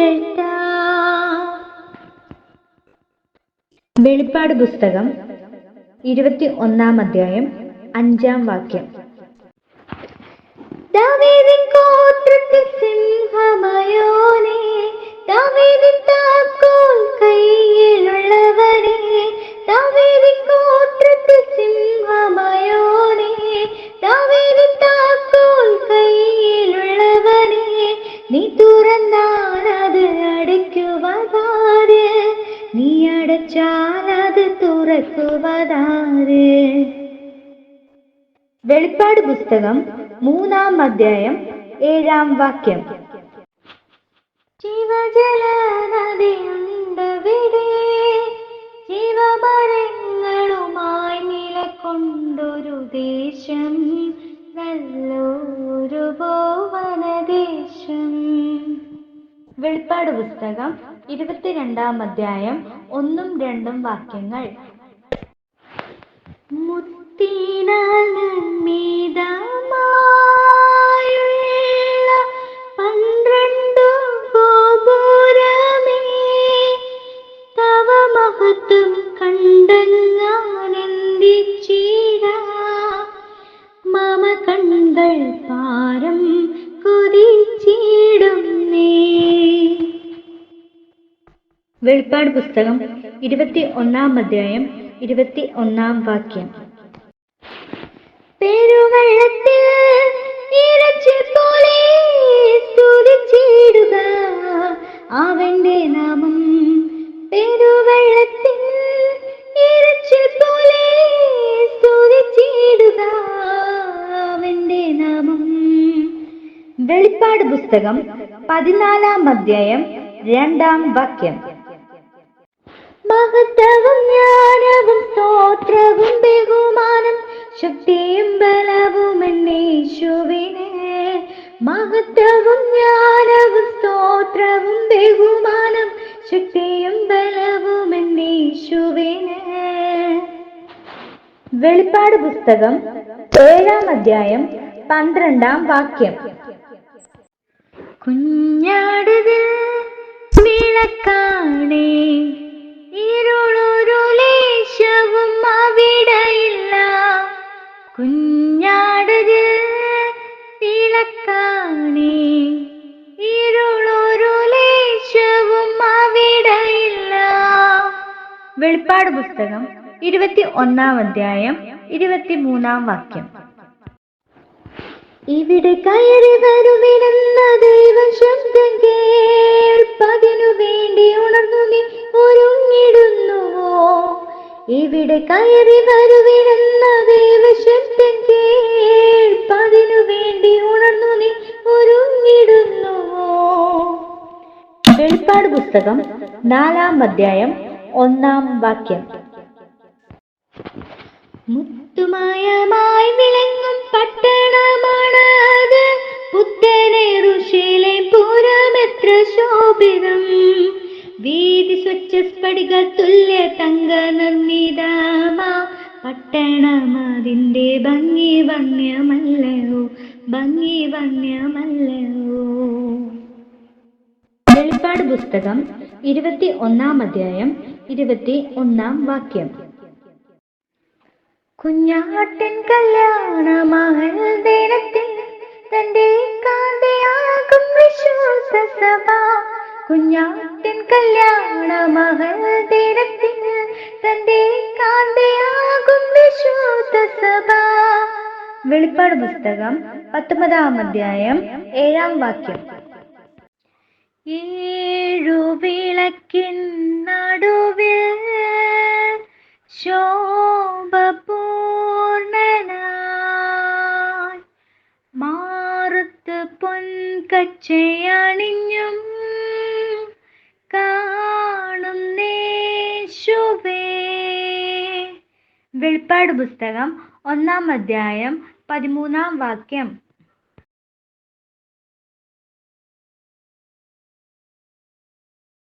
കേട്ടാ. വെളിപ്പാട് പുസ്തകം 21 5 വാക്യം. ദാവീദിൻ ഗോത്രത്തിൽ സിംഹമയോനേ, ദാവീദിൻ താക്കോൽ കയ്യിലുള്ളവനേ, ദാവീദിൻ ഗോത്രത്തിൽ സിംഹമയോനേ, ദാവീദിൻ താക്കോൽ കയ്യിലുള്ളവനേ, നീ തുറന്നാലത് അടയ്ക്കുവതാര്, നീ അടച്ചാലത് തുറക്കുവതാര്. വെളിപ്പാട് പുസ്തകം 3 വാക്യം. ജീവജല നദിയുണ്ടവിടെ, ജീവമരങ്ങളുമായി നിലകൊണ്ടൊരു ദേശം, നല്ലൊരു ഭുവനദേശം. വെളിപ്പാട് പുസ്തകം 22 1-2 വാക്യങ്ങൾ. മുത്തിനാൽ നിർമ്മിതമായുള്ള 12 ഗോപുരമേ, തവ മഹത്വം കണ്ടങ്ങാനന്ദിച്ചിടാം, മമ കണ്ണുകൾ പാരം കൊതിച്ചിടുന്നേ. വെളിപ്പാട് പുസ്തകം 21 വാക്യം. പെരുവെള്ളത്തിൽ ഇരച്ചിൽ പോലെ സ്തുതിച്ചിടുക അവന്റെ നാമം, പെരുവെള്ളത്തിൽ ഇരച്ചിൽ പോലെ സ്തുതിച്ചിടുക അവന്റെ നാമം. വെളിപ്പാട് പുസ്തകം 14 2 വാക്യം. മഹത്വവും ജ്ഞാനവും സ്തോത്രവും ബഹുമാനം ശക്തിയും ബലവും എന്നേശുവിന്, മഹത്വവും ജ്ഞാനവും സ്തോത്രവും ബഹുമാനം ശക്തിയും ബലവും എന്നേശുവിന്. വെളിപ്പാട് പുസ്തകം 7 12 വാക്യം. കുഞ്ഞാടത് വിളക്കാണേ, ഇരുളൊരു ലേശവും അവിടെയില്ല, കുഞ്ഞാടത് വിളക്കാണേ, ഇരുളൊരു ലേശവും അവിടെയില്ല. വെളിപ്പാട് പുസ്തകം 21 23 വാക്യം. ഇവിടെ കയറി വരുവിനെന്ന ദൈവ ശബ്ദം കേൾപ്പതിനു വേണ്ടി ഉണർന്നു നീ ഒരുങ്ങിടുന്നുവോ, ഇവിടെ കയറി വരുവിനെന്ന ദൈവ ശബ്ദം കേൾപ്പതിനു വേണ്ടി ഉണർന്നു നീ ഒരുങ്ങിടുന്നുവോ. വെളിപ്പാട് പുസ്തകം 4 1 വാക്യം. മുത്തുമയമായി വിളങ്ങും പട്ടണമാണ് അത്, പുത്തനെ യെരൂശലേം പുരമെത്ര ശോഭിതം, വീതി സ്വച്ഛ സ്ഫടിക തുല്യ തങ്ക നിർമ്മിതമാ പട്ടണം, അതിന്റെ ഭംഗി വന്യമല്ലയോ, ഭംഗി വന്യമല്ലയോ. വെളിപ്പാട് പുസ്തകം 21 21 വാക്യം. കുഞ്ഞാട്ടിൻ കല്യാണ മഹൽ ദിനത്തിൽ തന്റെ കാന്തയാകും വിശ്വാസ സഭ, കുഞ്ഞാട്ടിൻ കല്യാണ മഹൽ ദിനത്തിൽ തന്റെ കാന്തയാകും വിശ്വാസ സഭ. വെളിപ്പാട് പുസ്തകം 19 7 വാക്യം. 7 വിളക്കിൻ നടുവിൽ ശോഭപൂർണനായി, മാറത്ത് പൊൻകച്ചയണിഞ്ഞും കാണുന്നേശുവേ. വെളിപ്പാട് പുസ്തകം 1 13 വാക്യം.